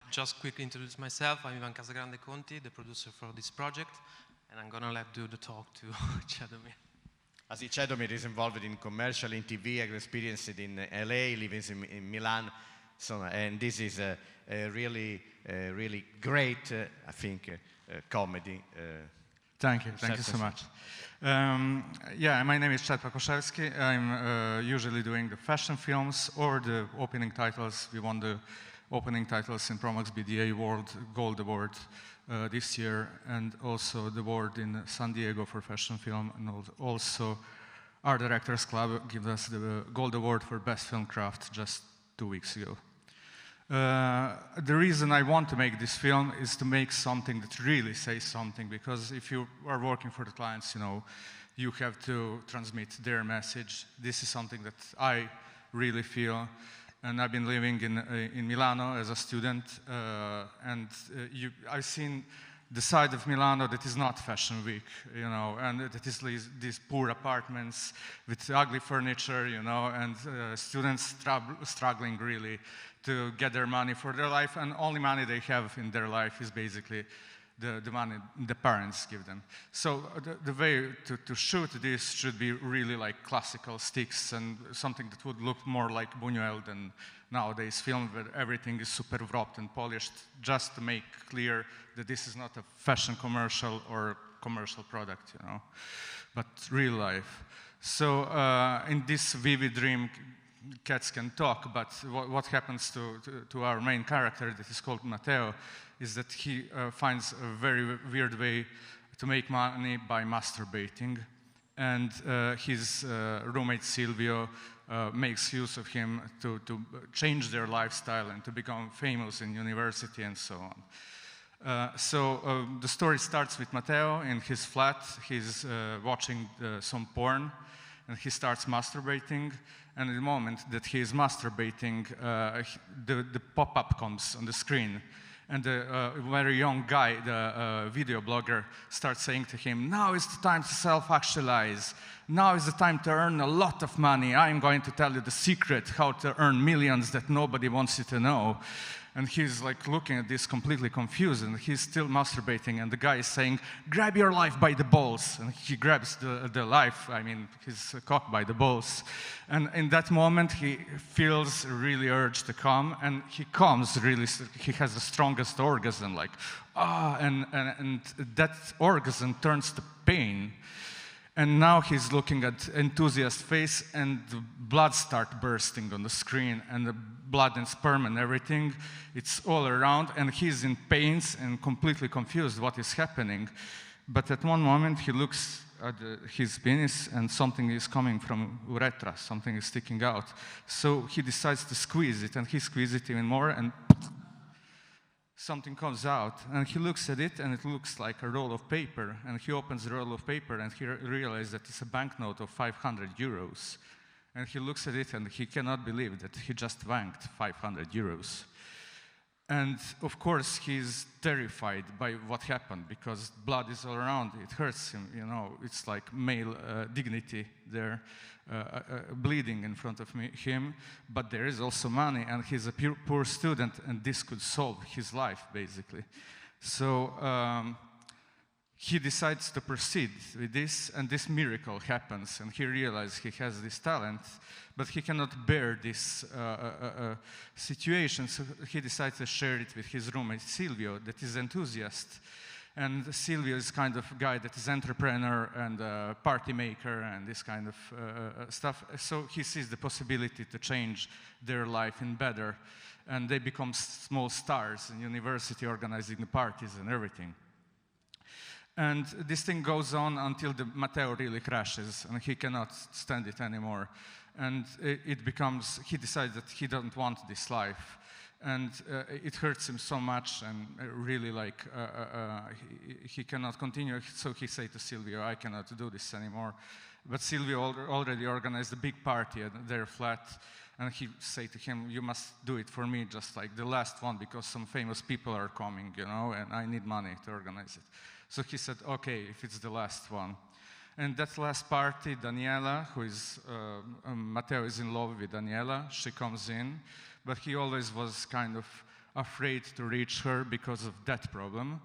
Just quickly introduce myself. I'm Ivan Casagrande Conti, the producer for this project, and I'm gonna do the talk to Czedomir. As Czedomir is involved in commercial, in TV, experienced in LA, lives in Milan, so, and this is a really great, I think, comedy. Thank you so much. Yeah, my name is Chad Pakoszewski. I'm usually doing the fashion films or the opening titles. We won the opening titles in Promax BDA World Gold Award this year, and also the award in San Diego for fashion film, and also our Directors Club gave us the Gold Award for Best Film Craft just 2 weeks ago. The reason I want to make this film is to make something that really says something, because if you are working for the clients, you know, you have to transmit their message. This is something that I really feel. And I've been living in Milano as a student, and I've seen the side of Milano that is not fashion week, you know, and that is these poor apartments with ugly furniture, you know, and students struggling really to get their money for their life, and only money they have in their life is basically the money the parents give them. So the way to shoot this should be really like classical sticks and something that would look more like Buñuel than nowadays film, where everything is super wrapped and polished, just to make clear that this is not a fashion commercial or commercial product, you know, but real life. So in this vivid dream, cats can talk, but what happens to our main character that is called Matteo is that he finds a very weird way to make money by masturbating, and his roommate Silvio makes use of him to change their lifestyle and to become famous in university and so on. So the story starts with Matteo in his flat. He's watching some porn, and he starts masturbating, and in the moment that he is masturbating, the pop-up comes on the screen, and the very young guy, the video blogger, starts saying to him, "Now is the time to self-actualize. Now is the time to earn a lot of money. I'm going to tell you the secret how to earn millions that nobody wants you to know." And he's like looking at this completely confused, and he's still masturbating, and the guy is saying, "Grab your life by the balls." And he grabs the life, I mean, his cock by the balls. And in that moment, he feels really urged to come, and he comes really, he has the strongest orgasm, like, and that orgasm turns to pain. And now he's looking at enthusiast's face, and the blood starts bursting on the screen, and the blood and sperm and everything, it's all around, and he's in pains and completely confused what is happening. But at one moment, he looks at his penis, and something is coming from urethra, something is sticking out. So he decides to squeeze it, and he squeezes it even more, and something comes out, and he looks at it, and it looks like a roll of paper, and he opens the roll of paper, and he realizes that it's a banknote of 500 euros. And he looks at it, and he cannot believe that he just banked 500 euros. And of course, he's terrified by what happened, because blood is all around. It hurts him, you know. It's like male dignity there, bleeding in front of him. But there is also money, and he's a poor student, and this could solve his life, basically. So he decides to proceed with this, and this miracle happens, and he realizes he has this talent, but he cannot bear this situation, so he decides to share it with his roommate Silvio, that is enthusiast. And Silvio is kind of guy that is entrepreneur and party maker and this kind of stuff. So he sees the possibility to change their life in better, and they become small stars in university, organizing the parties and everything. And this thing goes on until the Matteo really crashes, and he cannot stand it anymore. And he decides that he doesn't want this life. And it hurts him so much, and really like he cannot continue. So he said to Silvio, I cannot do this anymore. But Silvio already organized a big party at their flat, and he said to him, you must do it for me, just like the last one, because some famous people are coming, you know, and I need money to organize it. So he said, okay, if it's the last one. And that last party, Daniela, who is, Matteo is in love with Daniela, she comes in, but he always was kind of afraid to reach her because of that problem,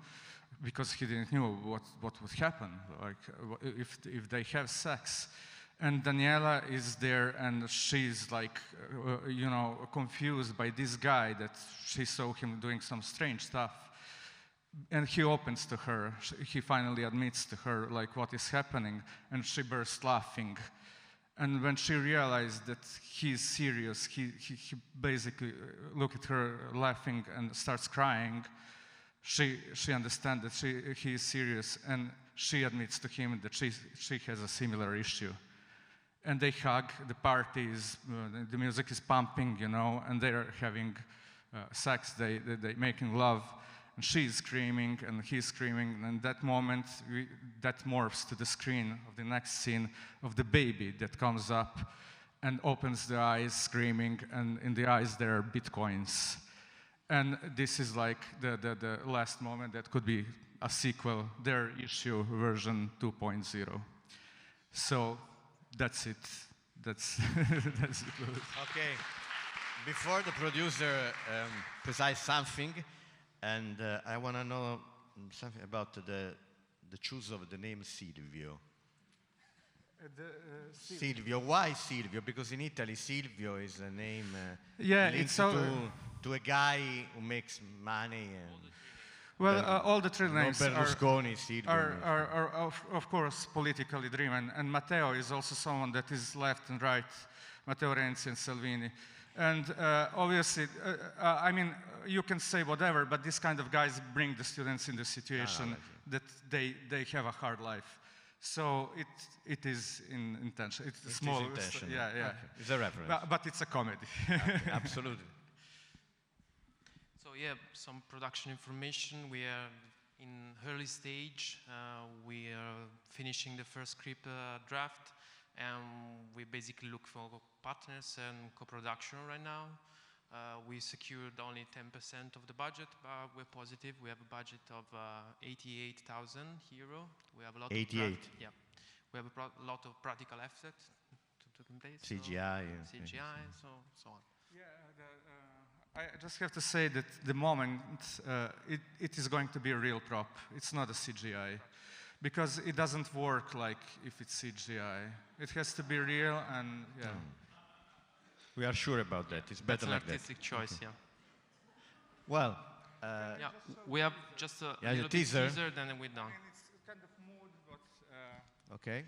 because he didn't know what would happen, like if they have sex. And Daniela is there, and she's like, you know, confused by this guy that she saw him doing some strange stuff. And he opens to her. He finally admits to her like what is happening, and she bursts laughing. And when she realized that he's serious, he basically looked at her laughing and starts crying. She understands that he is serious, and she admits to him that she has a similar issue. And they hug, the party is, the music is pumping, you know, and they're having sex, they're making love. And she's screaming, and he's screaming, and that moment, that morphs to the screen of the next scene of the baby that comes up and opens the eyes screaming, and in the eyes there are bitcoins. And this is like the last moment that could be a sequel, their issue version 2.0. So that's it. That's it. Okay. Before the producer precise something, and I want to know something about the choice of the name Silvio. Silvio. Why Silvio? Because in Italy, Silvio is a name linked to a guy who makes money. And well, all the three names Berlusconi, Silvio are of course politically driven, and Matteo is also someone that is left and right, Matteo Renzi and Salvini. And obviously, I mean, you can say whatever, but these kind of guys bring the students in the situation that they have a hard life. So it is intentional. It's small. Intentional. Yeah. Okay. It's a reference. But it's a comedy. Absolutely. So yeah, some production information. We are in early stage. We are finishing the first script draft, and we basically look for partners and co-production right now. We secured only 10% of the budget, but we're positive. We have a budget of 88,000 euro. We have a lot 88. Yeah, we have a lot of practical effects to take in place. CGI. CGI, so on. Yeah, I just have to say that the moment it is going to be a real prop. It's not a CGI, because it doesn't work like if it's CGI. It has to be real, and yeah. We are sure about that. It's better like that. That's an artistic choice, yeah. Well, yeah, we have just a yeah, little teaser. bit teaser, then we're done. It's kind of mood, but Okay.